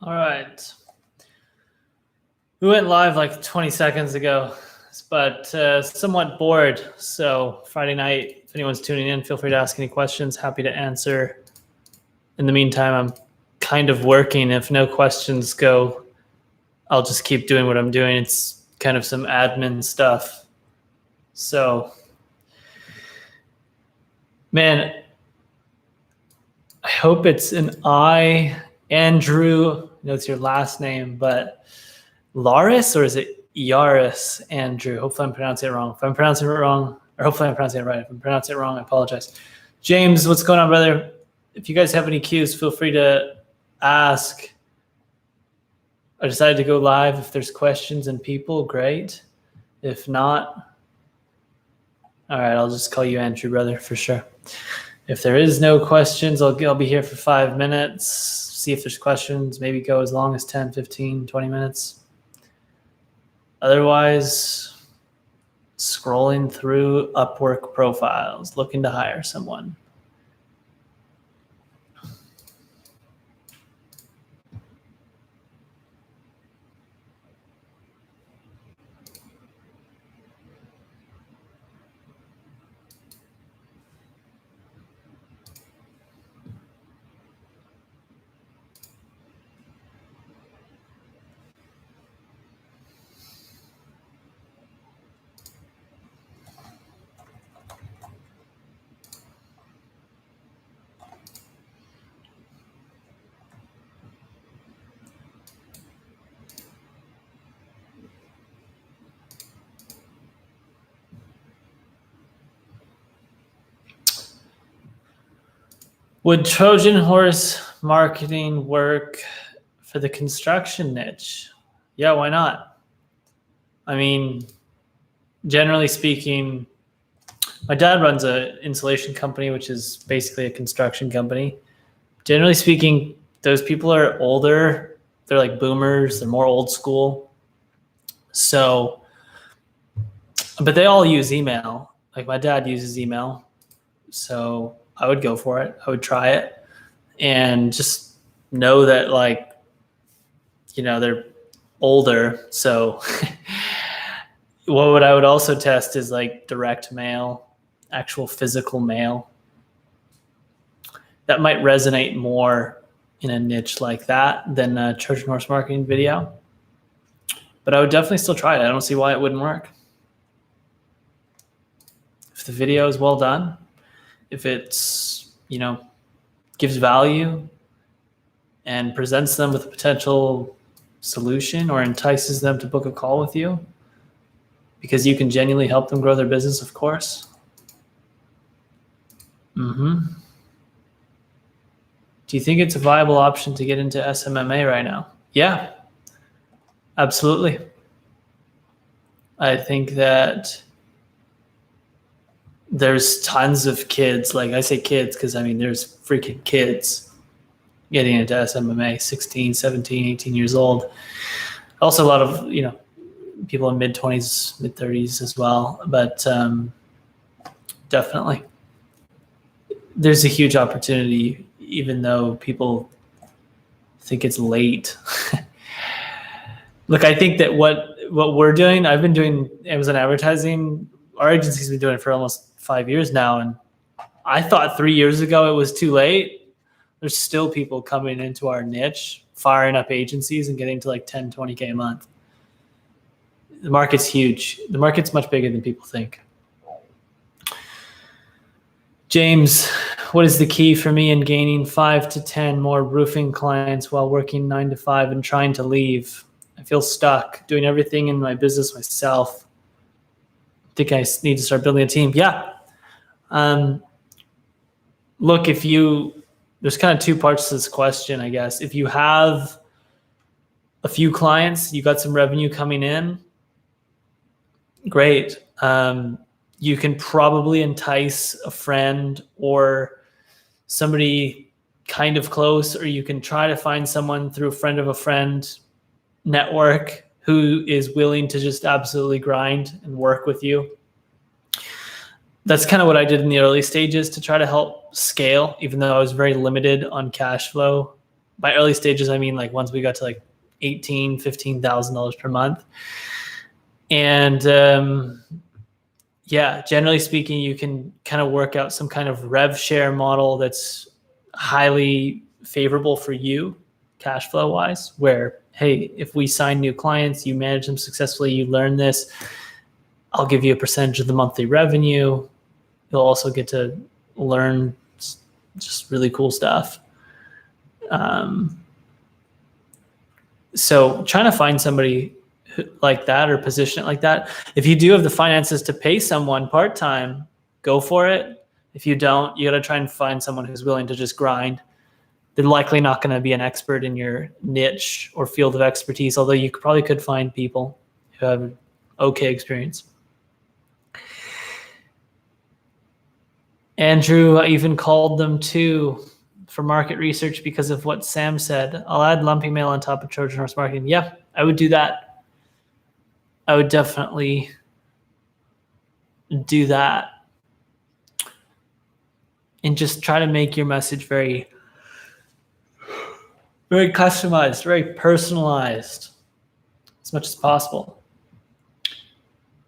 All right. We went live like 20 seconds ago, but somewhat bored. So Friday night, if anyone's tuning in, feel free to ask any questions. Happy to answer. In the meantime, I'm kind of working. If no questions go, I'll just keep doing what I'm doing. It's kind of some admin stuff. So, man, I hope it's an I, Andrew. I know it's your last name, but Laris, or is it Yaris, Andrew? Hopefully I'm pronouncing it wrong. If I'm pronouncing it wrong, or hopefully I'm pronouncing it right. If I'm pronouncing it wrong, I apologize. James, what's going on, brother? If you guys have any cues, feel free to ask. I decided to go live. If there's questions and people, great. If not, all right, I'll just call you Andrew, brother, for sure. If there is no questions, I'll be here for 5 minutes, see if there's questions, maybe go as long as 10, 15, 20 minutes. Otherwise, scrolling through Upwork profiles, looking to hire someone. Would Trojan horse marketing work for the construction niche? Yeah, why not? I mean, generally speaking, my dad runs an insulation company, which is basically a construction company. Generally speaking, those people are older. They're like boomers. They're more old school. So, but they all use email. Like my dad uses email. So I would go for it. I would try it and just know that, like, you know, they're older. So what I would also test is like direct mail, actual physical mail. That might resonate more in a niche like that than a Trojan horse marketing video. But I would definitely still try it. I don't see why it wouldn't work. If the video is well done, if it's, you know, gives value and presents them with a potential solution or entices them to book a call with you because you can genuinely help them grow their business, of course. Do you think it's a viable option to get into SMMA right now? Yeah, absolutely. I think that there's tons of kids, like I say kids because I mean there's freaking kids getting into SMMA, 16, 17, 18 years old. Also a lot of, you know, people in mid-20s, mid-30s as well. But definitely there's a huge opportunity, even though people think it's late. Look, I think that what we're doing, I've been doing Amazon advertising. Our agency's been doing it for almost 5 years now. And I thought 3 years ago it was too late. There's still people coming into our niche, firing up agencies and getting to like 10, 20K a month. The market's huge. The market's much bigger than people think. James, what is the key for me in gaining 5 to 10 more roofing clients while working 9 to 5 and trying to leave? I feel stuck doing everything in my business myself. I think I need to start building a team. Yeah. Look, there's kind of two parts to this question, I guess. If you have a few clients, you got some revenue coming in, great. You can probably entice a friend or somebody kind of close, or you can try to find someone through a friend of a friend network who is willing to just absolutely grind and work with you. That's kind of what I did in the early stages to try to help scale, even though I was very limited on cash flow by early stages, I mean like once we got to like $15,000 per month. And yeah, generally speaking, you can kind of work out some kind of rev share model that's highly favorable for you cash flow wise, where, hey, if we sign new clients, you manage them successfully, you learn this, I'll give you a percentage of the monthly revenue. You'll also get to learn just really cool stuff. So trying to find somebody like that or position it like that. If you do have the finances to pay someone part-time, go for it. If you don't, you got to try and find someone who's willing to just grind. They're likely not going to be an expert in your niche or field of expertise, although you probably could find people who have okay experience. Andrew, I even called them too for market research because of what Sam said. I'll add lumping mail on top of Trojan horse marketing. Yeah, I would do that. I would definitely do that. And just try to make your message very, very customized, very personalized as much as possible.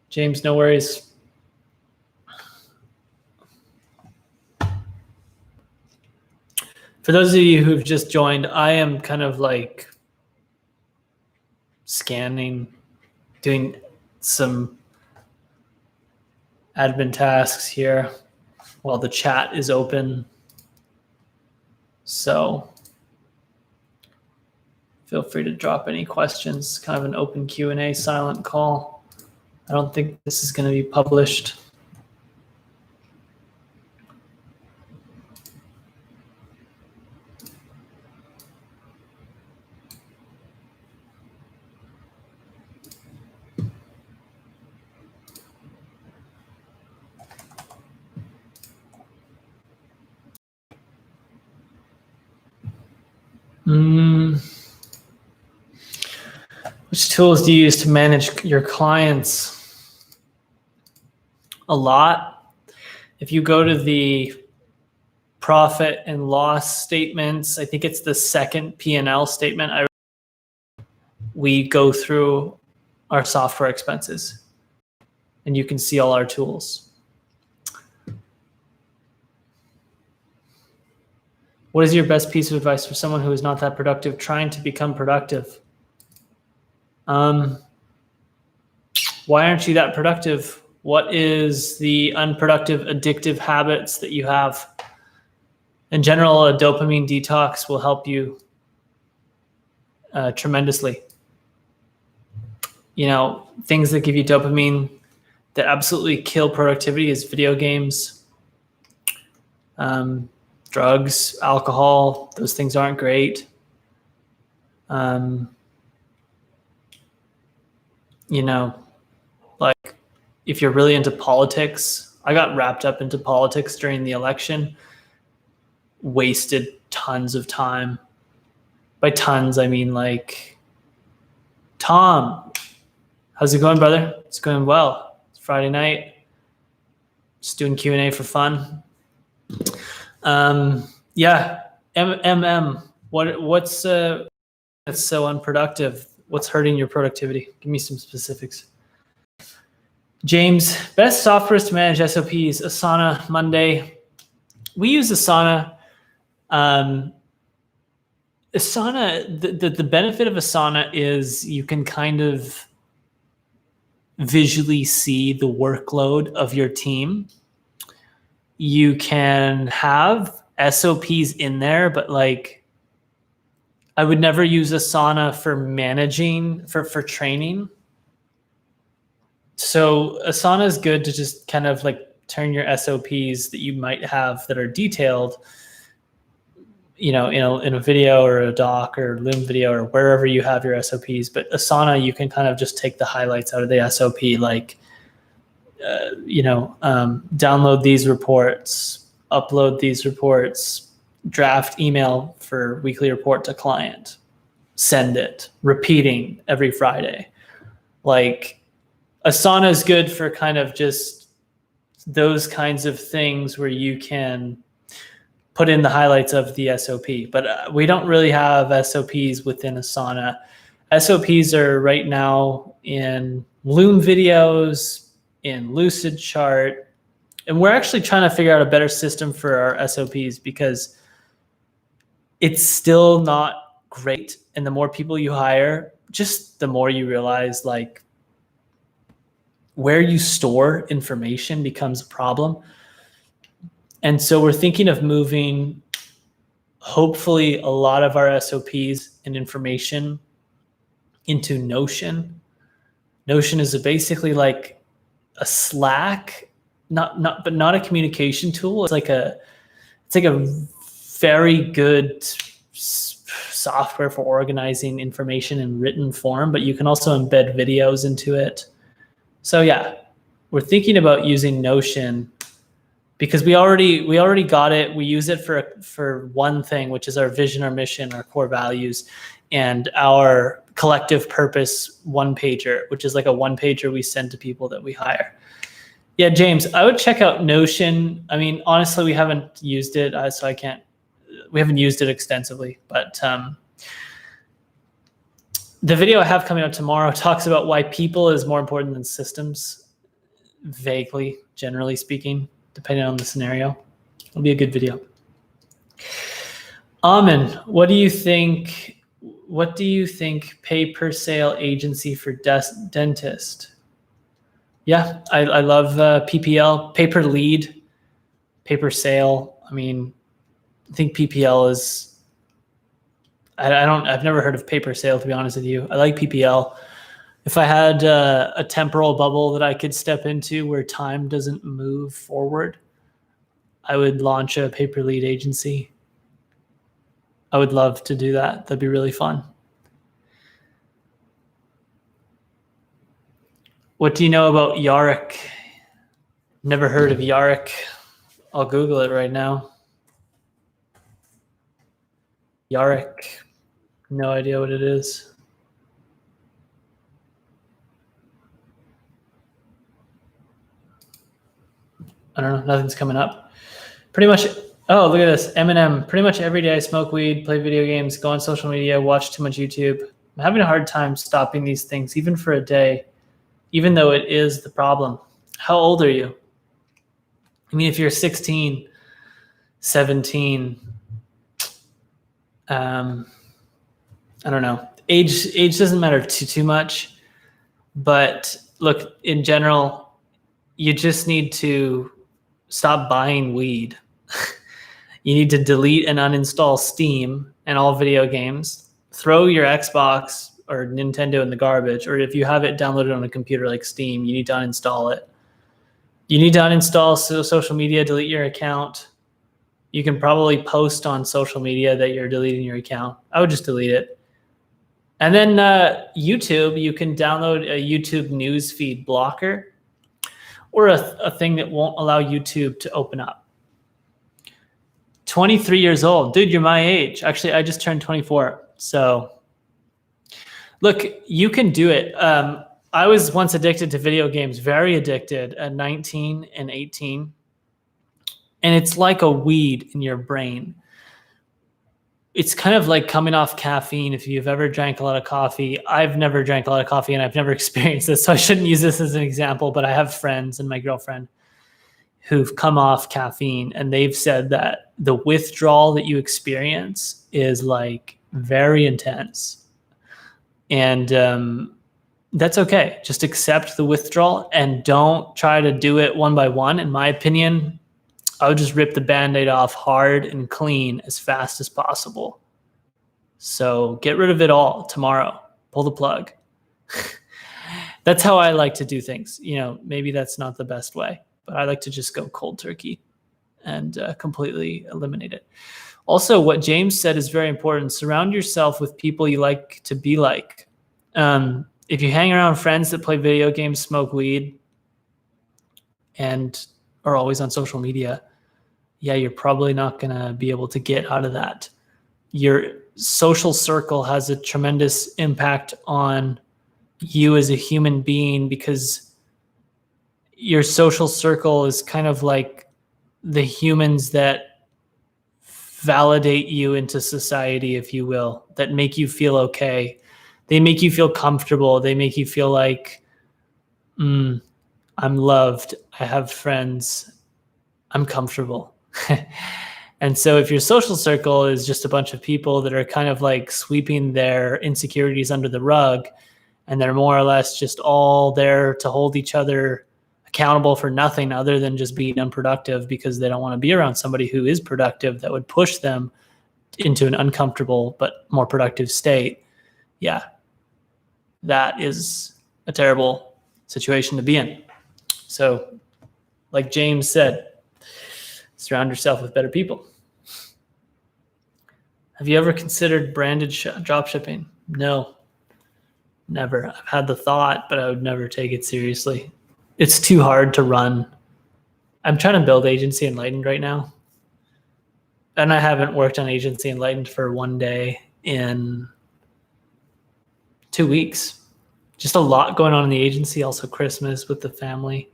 James, no worries. For those of you who've just joined, I am kind of like scanning, doing some admin tasks here while the chat is open. So feel free to drop any questions. Kind of an open Q&A, silent call. I don't think this is going to be published. Which tools do you use to manage your clients? A lot. If you go to the profit and loss statements, I think it's the second P&L statement, we go through our software expenses and you can see all our tools. What is your best piece of advice for someone who is not that productive, trying to become productive? Why aren't you that productive? What is the unproductive, addictive habits that you have? In general, a dopamine detox will help you tremendously. You know, things that give you dopamine that absolutely kill productivity is video games, drugs, alcohol. Those things aren't great. You know, like if you're really into politics, I got wrapped up into politics during the election, wasted tons of time. By tons, I mean like, Tom, how's it going, brother? It's going well. It's Friday night. Just doing Q&A for fun. Yeah, what's that's so unproductive? What's hurting your productivity? Give me some specifics. James, best softwares to manage SOPs, Asana, Monday. We use Asana. Asana, the benefit of Asana is you can kind of visually see the workload of your team. You can have SOPs in there, but like, I would never use Asana for managing, for training. So Asana is good to just kind of like turn your SOPs that you might have that are detailed, you know, in a video or a doc or Loom video or wherever you have your SOPs. But Asana, you can kind of just take the highlights out of the SOP, like, download these reports, upload these reports, draft email for weekly report to client, send it, repeating every Friday. Like, Asana is good for kind of just those kinds of things where you can put in the highlights of the SOP, but we don't really have SOPs within Asana. SOPs are right now in Loom videos, in Lucidchart, and we're actually trying to figure out a better system for our SOPs because it's still not great. And the more people you hire, just the more you realize like where you store information becomes a problem. And so we're thinking of moving, hopefully, a lot of our SOPs and information into Notion. Notion is basically like a Slack, but not a communication tool. It's like a very good software for organizing information in written form, but you can also embed videos into it. So yeah, we're thinking about using Notion because we already got it. We use it for one thing, which is our vision, our mission, our core values, and our collective purpose one pager, which is like a one pager we send to people that we hire. Yeah, James, I would check out Notion. I mean, honestly, we haven't used it, so we haven't used it extensively, but the video I have coming out tomorrow talks about why people is more important than systems, vaguely, generally speaking, depending on the scenario. It'll be a good video. Amin, what do you think pay per sale agency for dentist? Yeah, I love PPL, pay per lead, pay per sale. I mean, I think PPL is, I've never heard of pay per sale, to be honest with you. I like PPL. If I had a temporal bubble that I could step into where time doesn't move forward, I would launch a pay per lead agency. I would love to do that. That'd be really fun. What do you know about Yarick? Never heard of Yarick. I'll Google it right now. Yarick. No idea what it is. I don't know. Nothing's coming up. Pretty much. Oh, look at this. Eminem. Pretty much every day I smoke weed, play video games, go on social media, watch too much YouTube. I'm having a hard time stopping these things, even for a day, even though it is the problem. How old are you? I mean, if you're 16, 17, I don't know. Age doesn't matter too much, but look, in general, you just need to stop buying weed. You need to delete and uninstall Steam and all video games. Throw your Xbox or Nintendo in the garbage, or if you have it downloaded on a computer like Steam, you need to uninstall it. You need to uninstall social media, delete your account. You can probably post on social media that you're deleting your account. I would just delete it. And then YouTube, you can download a YouTube newsfeed blocker or a thing that won't allow YouTube to open up. 23 years old. Dude, you're my age. Actually, I just turned 24. So look, you can do it. I was once addicted to video games, very addicted at 19 and 18. And it's like a weed in your brain. It's kind of like coming off caffeine. If you've ever drank a lot of coffee, I've never drank a lot of coffee and I've never experienced this. So I shouldn't use this as an example, but I have friends and my girlfriend who've come off caffeine and they've said that the withdrawal that you experience is like very intense. And that's okay. Just accept the withdrawal and don't try to do it one by one. In my opinion, I would just rip the Band-Aid off hard and clean as fast as possible. So get rid of it all tomorrow. Pull the plug. That's how I like to do things. You know, maybe that's not the best way, but I like to just go cold turkey and completely eliminate it. Also, what James said is very important. Surround yourself with people you like to be like. If you hang around friends that play video games, smoke weed, and are always on social media, yeah, you're probably not going to be able to get out of that. Your social circle has a tremendous impact on you as a human being because your social circle is kind of like the humans that validate you into society, if you will, that make you feel okay. They make you feel comfortable. They make you feel like, I'm loved. I have friends. I'm comfortable. And so if your social circle is just a bunch of people that are kind of like sweeping their insecurities under the rug, and they're more or less just all there to hold each other accountable for nothing other than just being unproductive because they don't want to be around somebody who is productive that would push them into an uncomfortable but more productive state. Yeah, that is a terrible situation to be in. So, like James said, surround yourself with better people. Have you ever considered branded dropshipping? No, never. I've had the thought, but I would never take it seriously. It's too hard to run. I'm trying to build Agency Enlightened right now. And I haven't worked on Agency Enlightened for one day in 2 weeks. Just a lot going on in the agency, also Christmas with the family.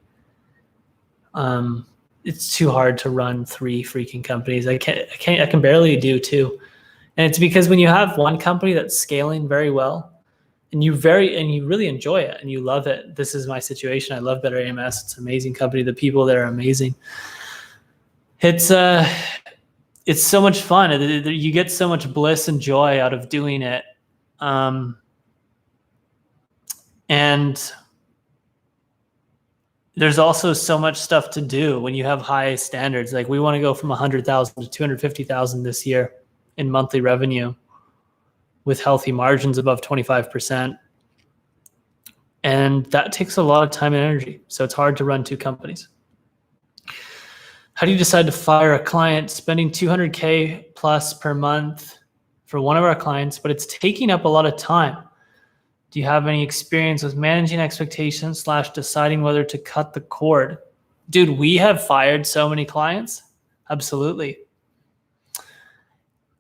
It's too hard to run 3 freaking companies. I can barely do 2. And it's because when you have one company that's scaling very well and you really enjoy it and you love it. This is my situation. I love Better AMS. It's an amazing company. The people there are amazing. It's so much fun. You get so much bliss and joy out of doing it. And there's also so much stuff to do when you have high standards. Like we want to go from 100,000 to 250,000 this year in monthly revenue with healthy margins above 25%. And that takes a lot of time and energy. So it's hard to run 2 companies. How do you decide to fire a client spending $200K plus per month for one of our clients, but it's taking up a lot of time? Do you have any experience with managing expectations / deciding whether to cut the cord? Dude, we have fired so many clients. Absolutely.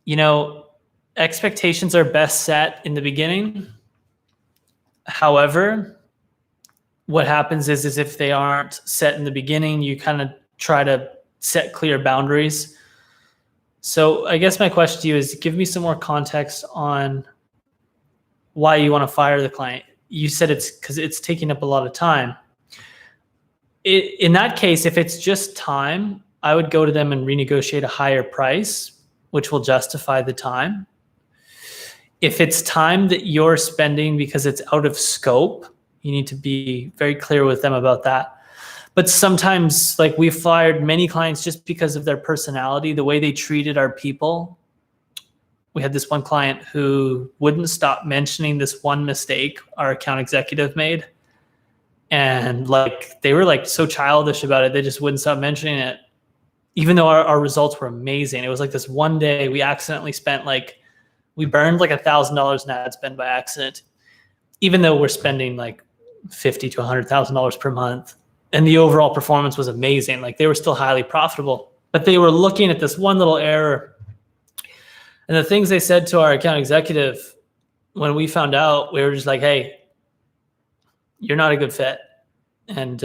You know, expectations are best set in the beginning. However, what happens is if they aren't set in the beginning, you kind of try to set clear boundaries. So I guess my question to you is, give me some more context on why you want to fire the client. You said it's because it's taking up a lot of time. In that case, if it's just time, I would go to them and renegotiate a higher price, which will justify the time. If it's time that you're spending because it's out of scope, you need to be very clear with them about that. But sometimes, like, we've fired many clients just because of their personality, the way they treated our people. We had this one client who wouldn't stop mentioning this one mistake our account executive made. And like, they were like so childish about it. They just wouldn't stop mentioning it. Even though our results were amazing. It was like this one day we accidentally spent we burned like $1,000 in ad spend by accident, even though we're spending like $50,000 to $100,000 per month. And the overall performance was amazing. Like, they were still highly profitable, but they were looking at this one little error. And the things they said to our account executive, when we found out, we were just like, hey, you're not a good fit. And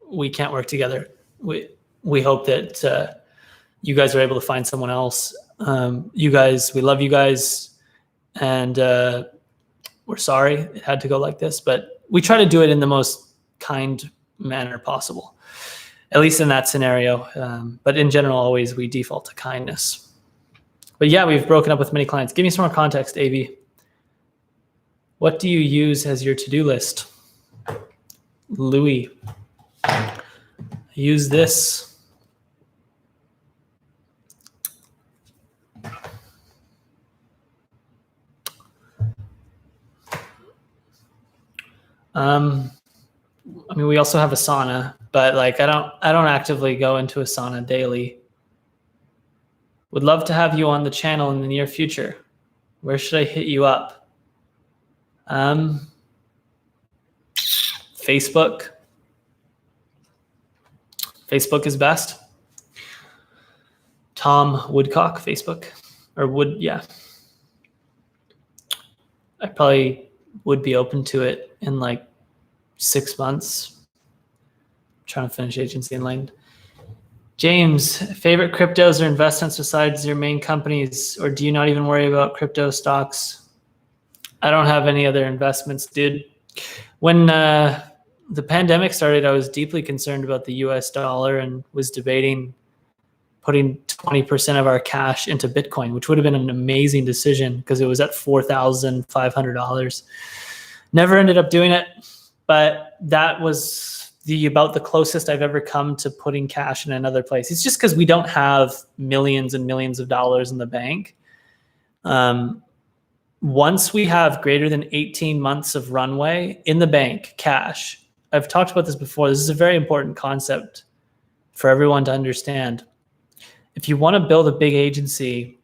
we can't work together. We hope that you guys are able to find someone else. We love you guys. And we're sorry it had to go like this. But we try to do it in the most kind manner possible, at least in that scenario. But in general, always we default to kindness. But yeah, we've broken up with many clients. Give me some more context, AV. What do you use as your to-do list? Louis. Use this. I mean, we also have Asana, but like I don't actively go into Asana daily. Would love to have you on the channel in the near future. Where should I hit you up? Facebook. Facebook is best. Tom Woodcock, Facebook. Or yeah. I probably would be open to it in like 6 months. I'm trying to finish Agency Enlightened. James, favorite cryptos or investments besides your main companies, or do you not even worry about crypto stocks? I don't have any other investments, dude. When the pandemic started, I was deeply concerned about the US dollar and was debating putting 20% of our cash into Bitcoin, which would have been an amazing decision because it was at $4,500. Never ended up doing it, but that was about the closest I've ever come to putting cash in another place. It's just because we don't have millions and millions of dollars in the bank. Once we have greater than 18 months of runway in the bank, cash, I've talked about this before. This is a very important concept for everyone to understand. If you want to build a big agency,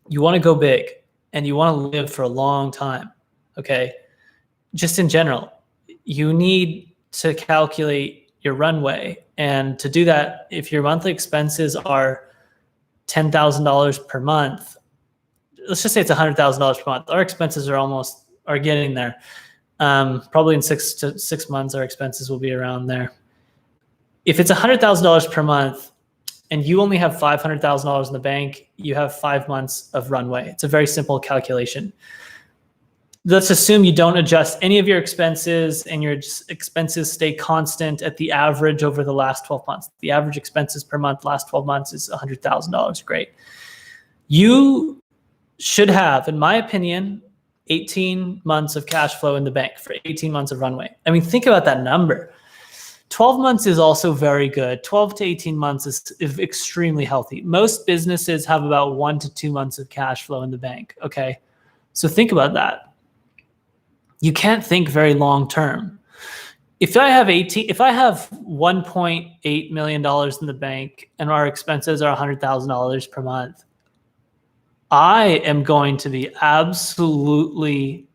you want to go big and you want to live for a long time. Okay. Just in general, you need to calculate your runway. And to do that, if your monthly expenses are $10,000 per month, let's just say it's $100,000 per month. Our expenses are getting there. Probably in 6 months, our expenses will be around there. If it's $100,000 per month and you only have $500,000 in the bank, you have 5 months of runway. It's a very simple calculation. Let's assume you don't adjust any of your expenses and your expenses stay constant at the average over the last 12 months. The average expenses per month last 12 months is $100,000. Great. You should have, in my opinion, 18 months of cash flow in the bank for 18 months of runway. I mean, think about that number. 12 months is also very good. 12 to 18 months is extremely healthy. Most businesses have about 1 to 2 months of cash flow in the bank. Okay. So think about that. You can't think very long term. If I have $1.8 million in the bank and our expenses are $100,000 per month, I am going to be absolutely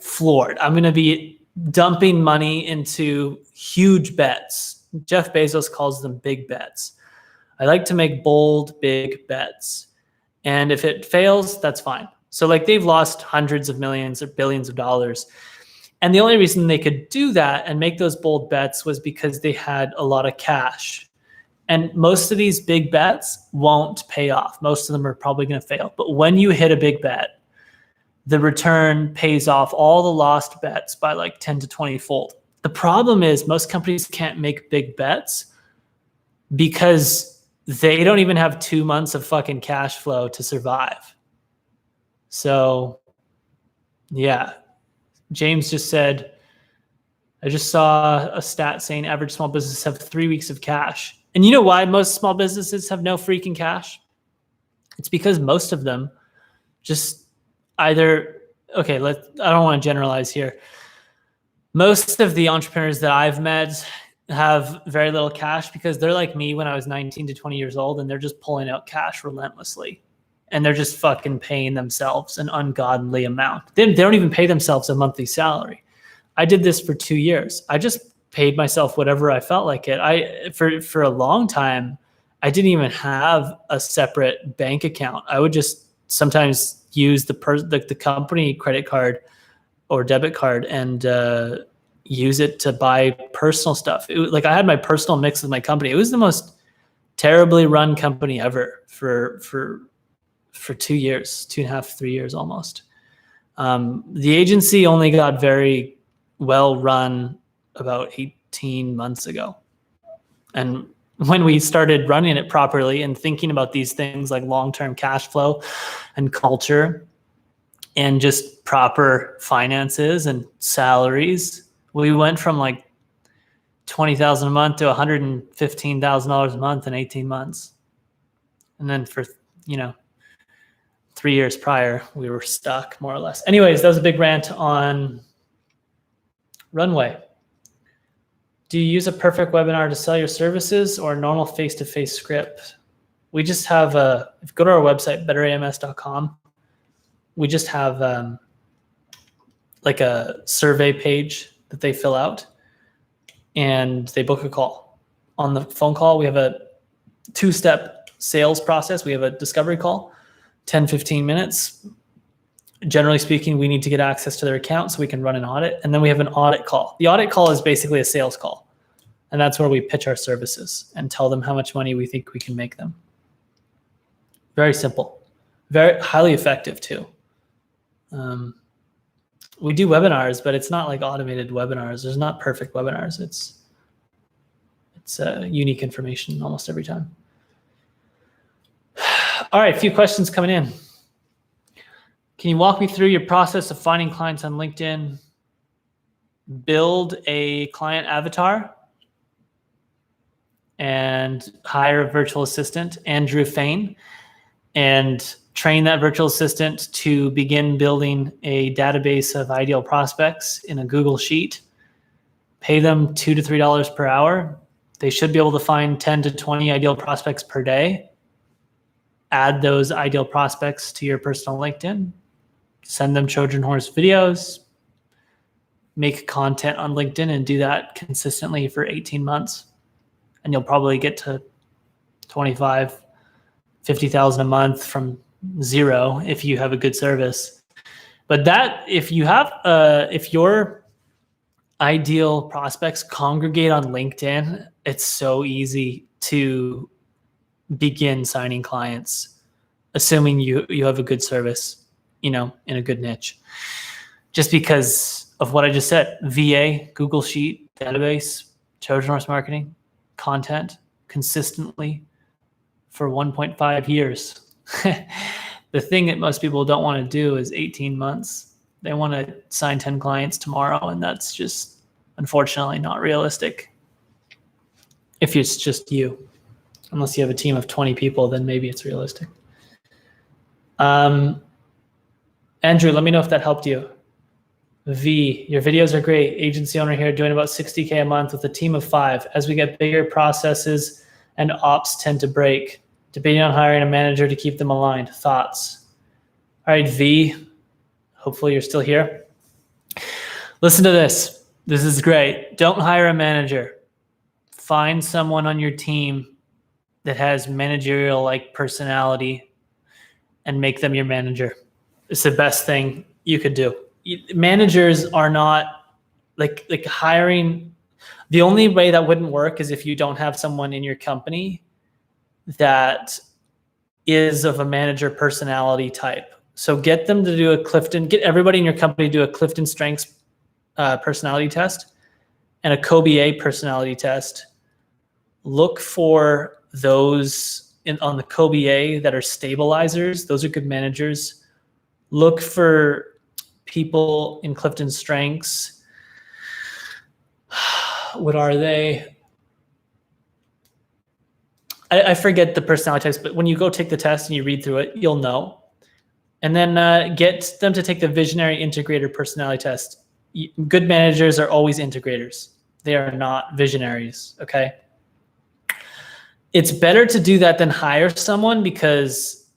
floored. I'm going to be dumping money into huge bets. Jeff Bezos calls them big bets. I like to make bold, big bets. And if it fails, that's fine. So they've lost hundreds of millions or billions of dollars. And the only reason they could do that and make those bold bets was because they had a lot of cash. And most of these big bets won't pay off. Most of them are probably going to fail. But when you hit a big bet, the return pays off all the lost bets by 10 to 20 fold. The problem is most companies can't make big bets because they don't even have 2 months of fucking cash flow to survive. So, yeah, James just said, I just saw a stat saying average small businesses have 3 weeks of cash. And you know why most small businesses have no freaking cash? It's because most of them just either, I don't want to generalize here. Most of the entrepreneurs that I've met have very little cash because they're like me when I was 19 to 20 years old and they're just pulling out cash relentlessly. And they're just fucking paying themselves an ungodly amount. They don't even pay themselves a monthly salary. I did this for 2 years. I just paid myself whatever I felt like it. For a long time, I didn't even have a separate bank account. I would just sometimes use the company credit card or debit card and use it to buy personal stuff. I had my personal mix with my company. It was the most terribly run company ever for 2 years, 2.5, 3 years almost. The agency only got very well run about 18 months ago. And when we started running it properly and thinking about these things like long-term cash flow and culture and just proper finances and salaries, we went from $20,000 a month to $115,000 a month in 18 months. And then for, 3 years prior, we were stuck more or less. Anyways, that was a big rant on runway. Do you use a perfect webinar to sell your services or a normal face-to-face script? We just have if you go to our website, betterams.com, we just have a survey page that they fill out and they book a call. On the phone call, we have a 2-step sales process. We have a discovery call, 10, 15 minutes. Generally speaking, we need to get access to their account so we can run an audit. And then we have an audit call. The audit call is basically a sales call. And that's where we pitch our services and tell them how much money we think we can make them. Very simple, very highly effective too. We do webinars, but it's not like automated webinars. There's not perfect webinars. It's unique information almost every time. All right, a few questions coming in. Can you walk me through your process of finding clients on LinkedIn? Build a client avatar and hire a virtual assistant, Andrew Fain, and train that virtual assistant to begin building a database of ideal prospects in a Google Sheet. Pay them $2 to $3 per hour. They should be able to find 10 to 20 ideal prospects per day. Add those ideal prospects to your personal LinkedIn. Send them Trojan horse videos. Make content on LinkedIn and do that consistently for 18 months. And you'll probably get to 25, 50,000 a month from zero if you have a good service. But that, if your ideal prospects congregate on LinkedIn, it's so easy to begin signing clients, assuming you have a good service, in a good niche. Just because of what I just said, VA, Google Sheet, database, Trojan horse marketing, content consistently for 1.5 years. The thing that most people don't want to do is 18 months. They want to sign 10 clients tomorrow, and that's just unfortunately not realistic. If it's just you, unless you have a team of 20 people, then maybe it's realistic. Andrew, let me know if that helped you. V, your videos are great. Agency owner here doing about 60K a month with a team of 5. As we get bigger, processes and ops tend to break. Debating on hiring a manager to keep them aligned. Thoughts? All right, V, hopefully you're still here. Listen to this. This is great. Don't hire a manager. Find someone on your team that has managerial-like personality and make them your manager. It's the best thing you could do. Managers are not like hiring. The only way that wouldn't work is if you don't have someone in your company that is of a manager personality type. So get them to do get everybody in your company to do a Clifton Strengths personality test and a COBA personality test. Look for those on the COBA that are stabilizers. Those are good managers. Look for people in Clifton Strengths. What are they? I forget the personality types, but when you go take the test and you read through it, you'll know. And then get them to take the visionary integrator personality test. Good managers are always integrators. They are not visionaries, okay? It's better to do that than hire someone because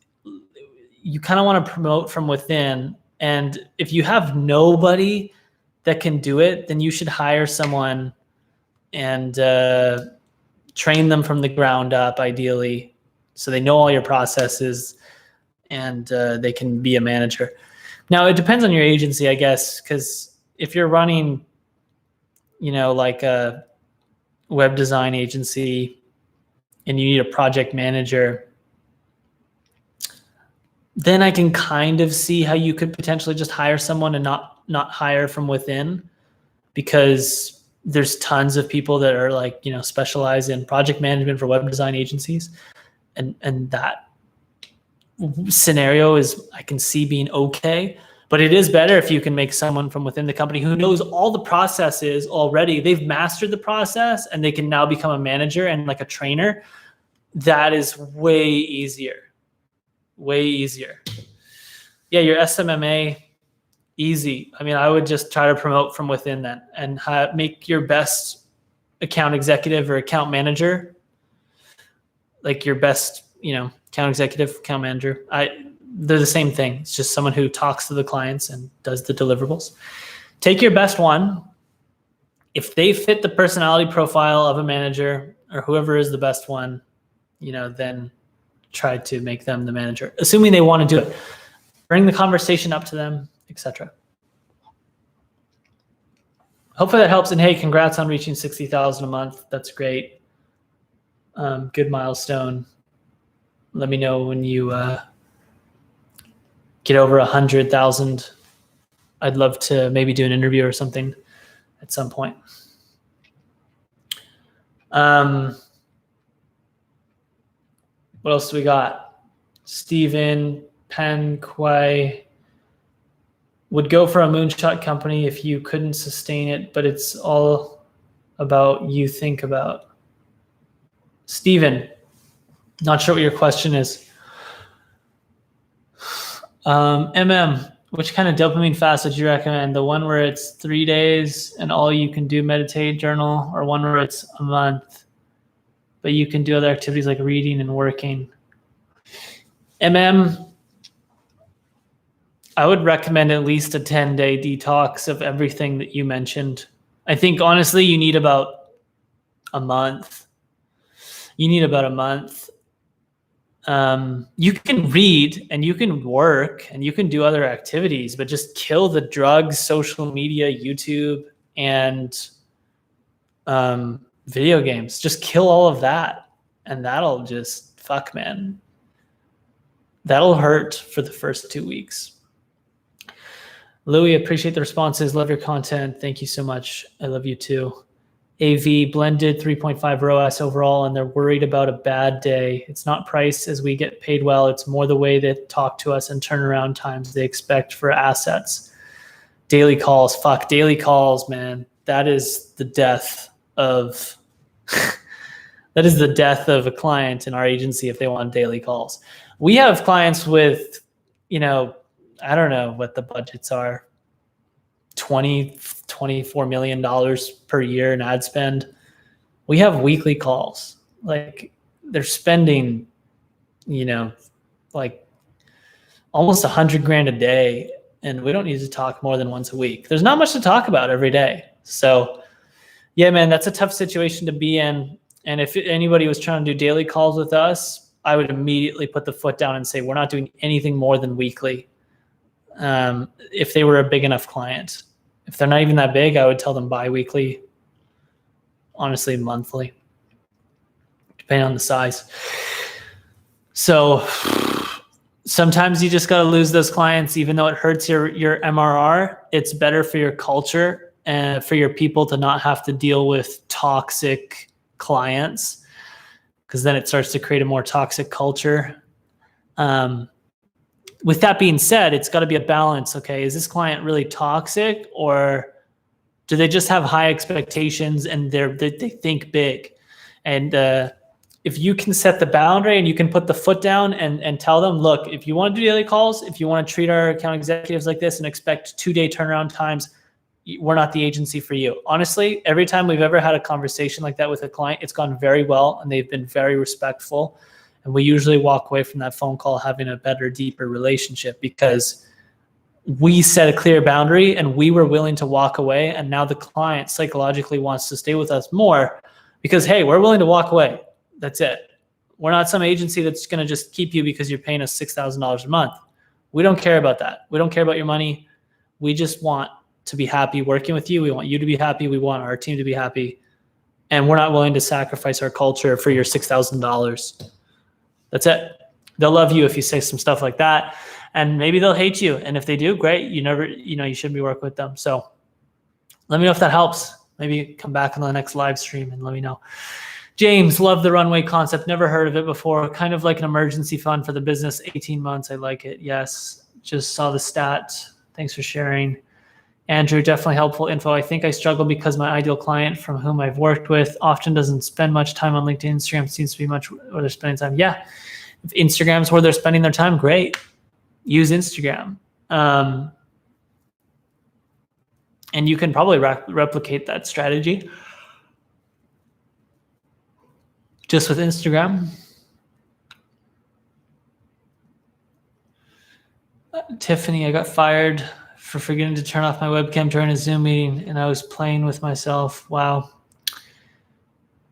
you kind of want to promote from within. And if you have nobody that can do it, then you should hire someone and train them from the ground up, ideally, so they know all your processes and they can be a manager. Now, it depends on your agency, I guess, because if you're running, like a web design agency and you need a project manager, then I can kind of see how you could potentially just hire someone and not hire from within, because there's tons of people that are specialize in project management for web design agencies. And that scenario I can see being okay, but it is better if you can make someone from within the company who knows all the processes already. They've mastered the process and they can now become a manager and like a trainer. That is way easier. Way easier. Yeah, your SMMA, easy. I mean, I would just try to promote from within then and make your best account executive or account manager, like your best, account executive, account manager. They're the same thing. It's just someone who talks to the clients and does the deliverables. Take your best one. If they fit the personality profile of a manager or whoever is the best one, then try to make them the manager, assuming they want to do it. Bring the conversation up to them, etc. hopefully that helps. And hey, congrats on reaching 60,000 a month. That's great. Good milestone. Let me know when you get over 100,000. I'd love to maybe do an interview or something at some point. What else do we got? Steven Penquay would go for a moonshot company if you couldn't sustain it, but it's all about you think about. Steven, not sure what your question is. Which kind of dopamine fast would you recommend? The one where it's 3 days and all you can do meditate, journal, or one where it's a month, but you can do other activities like reading and working? I would recommend at least a 10-day detox of everything that you mentioned. I think honestly, you need about a month. You can read and you can work and you can do other activities, but just kill the drugs, social media, YouTube, and video games. Just kill all of that. And that'll just, fuck, man. That'll hurt for the first 2 weeks. Louis, appreciate the responses. Love your content. Thank you so much. I love you too. AV blended 3.5 ROAS overall, and they're worried about a bad day. It's not price as we get paid well. It's more the way they talk to us and turnaround times they expect for assets. Daily calls. Fuck, daily calls, man. That is the death of that is the death of a client in our agency if they want daily calls. We have clients with, I don't know what the budgets are, $24 million per year in ad spend. We have weekly calls. Like they're spending, like almost $100,000 a day. And we don't need to talk more than once a week. There's not much to talk about every day. So yeah, man, that's a tough situation to be in. And if anybody was trying to do daily calls with us, I would immediately put the foot down and say, we're not doing anything more than weekly. If they were a big enough client. If they're not even that big, I would tell them bi-weekly, honestly, monthly, depending on the size. So sometimes you just got to lose those clients, even though it hurts your MRR. It's better for your culture and for your people to not have to deal with toxic clients, because then it starts to create a more toxic culture. With that being said, it's got to be a balance. Okay, is this client really toxic, or do they just have high expectations and they think big? And if you can set the boundary and you can put the foot down and tell them, look, if you want to do daily calls, if you want to treat our account executives like this and expect 2-day turnaround times, we're not the agency for you. Honestly, every time we've ever had a conversation like that with a client, it's gone very well and they've been very respectful. And we usually walk away from that phone call having a better, deeper relationship because we set a clear boundary and we were willing to walk away. And now the client psychologically wants to stay with us more because, hey, we're willing to walk away. That's it. We're not some agency that's going to just keep you because you're paying us $6,000 a month. We don't care about that. We don't care about your money. We just want to be happy working with you. We want you to be happy. We want our team to be happy. And we're not willing to sacrifice our culture for your $6,000. That's it. They'll love you if you say some stuff like that, and maybe they'll hate you. And if they do, great. You shouldn't be working with them. So let me know if that helps. Maybe come back on the next live stream and let me know. James, love the runway concept. Never heard of it before. Kind of like an emergency fund for the business. 18 months. I like it. Yes. Just saw the stat. Thanks for sharing. Andrew, definitely helpful info. I think I struggle because my ideal client from whom I've worked with often doesn't spend much time on LinkedIn. Instagram seems to be much where they're spending time. Yeah, if Instagram's where they're spending their time, great. Use Instagram. And you can probably replicate that strategy just with Instagram. Tiffany, I got fired for forgetting to turn off my webcam during a Zoom meeting, and I was playing with myself. Wow.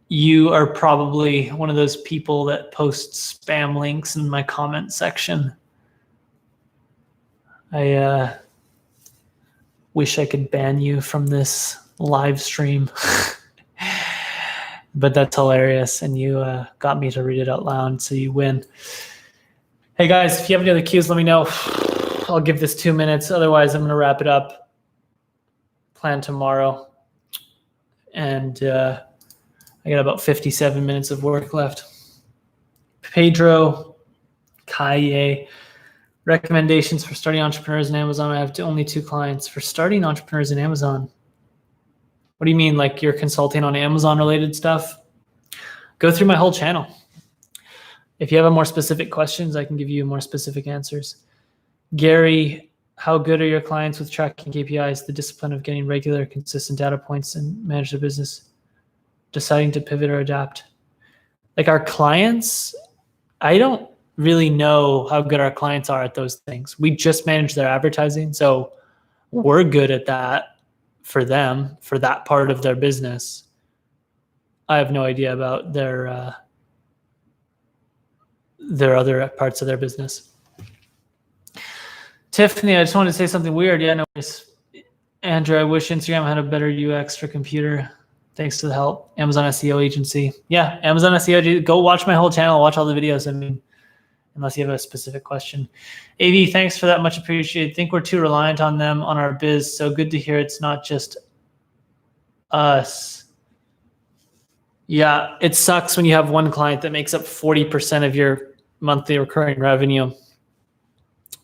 You are probably one of those people that posts spam links in my comment section. I wish I could ban you from this live stream. But that's hilarious, and you got me to read it out loud, so you win. Hey guys, if you have any other cues, let me know. I'll give this 2 minutes. Otherwise, I'm going to wrap it up. Plan tomorrow. And I got about 57 minutes of work left. Pedro, Kaye, recommendations for starting entrepreneurs in Amazon. I have only 2 clients for starting entrepreneurs in Amazon. What do you mean, like you're consulting on Amazon related stuff? Go through my whole channel. If you have more specific questions, I can give you more specific answers. Gary, how good are your clients with tracking KPIs, the discipline of getting regular, consistent data points and manage the business, deciding to pivot or adapt? Like our clients, I don't really know how good our clients are at those things. We just manage their advertising. So we're good at that for them, for that part of their business. I have no idea about their other parts of their business. Tiffany, I just wanted to say something weird. Yeah, no worries. Andrew, I wish Instagram had a better UX for computer. Thanks to the help. Amazon SEO agency. Yeah, Amazon SEO. Go watch my whole channel. Watch all the videos. I mean, unless you have a specific question. AV, thanks for that. Much appreciated. Think we're too reliant on them on our biz. So good to hear it's not just us. Yeah, it sucks when you have one client that makes up 40% of your monthly recurring revenue.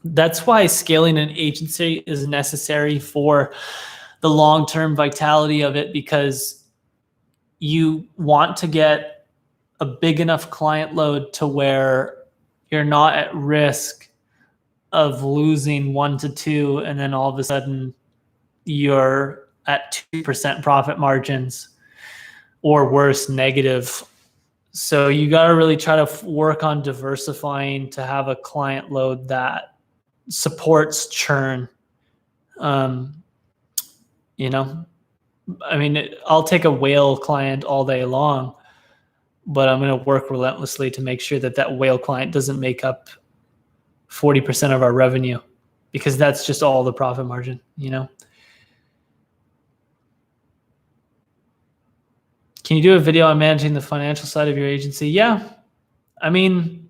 That's why scaling an agency is necessary for the long-term vitality of it, because you want to get a big enough client load to where you're not at risk of losing 1 to 2, and then all of a sudden you're at 2% profit margins, or worse, negative. So you got to really try to work on diversifying to have a client load that supports churn. You know, I mean, I'll take a whale client all day long, but I'm going to work relentlessly to make sure that that whale client doesn't make up 40% of our revenue, because that's just all the profit margin, you know? Can you do a video on managing the financial side of your agency? Yeah. I mean,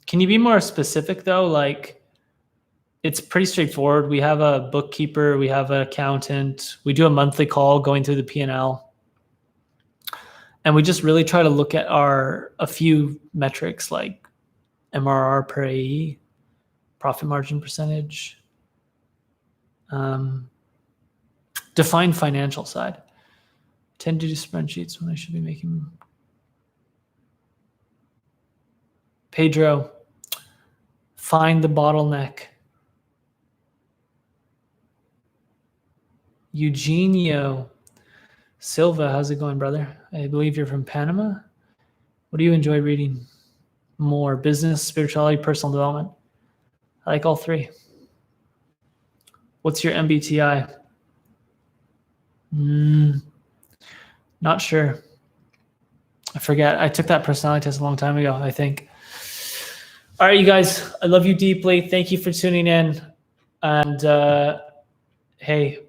can you be more specific though? Like, it's pretty straightforward. We have a bookkeeper, we have an accountant, we do a monthly call going through the P&L. And we just really try to look at a few metrics like MRR per AE, profit margin percentage, define financial side. Tend to do spreadsheets when I should be making them. Pedro, find the bottleneck. Eugenio Silva, how's it going, brother? I believe you're from Panama. What do you enjoy reading more? Business, spirituality, personal development? I like all 3. What's your MBTI? Not sure. I forget. I took that personality test a long time ago, I think. All right, you guys, I love you deeply. Thank you for tuning in. And hey,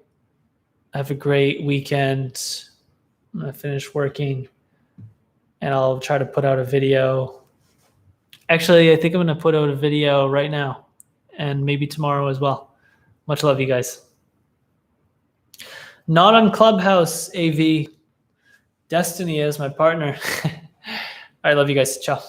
have a great weekend. I'm going to finish working, and I'll try to put out a video. Actually, I think I'm going to put out a video right now, and maybe tomorrow as well. Much love, you guys. Not on Clubhouse, AV. Destiny is my partner. All right, love you guys. Ciao.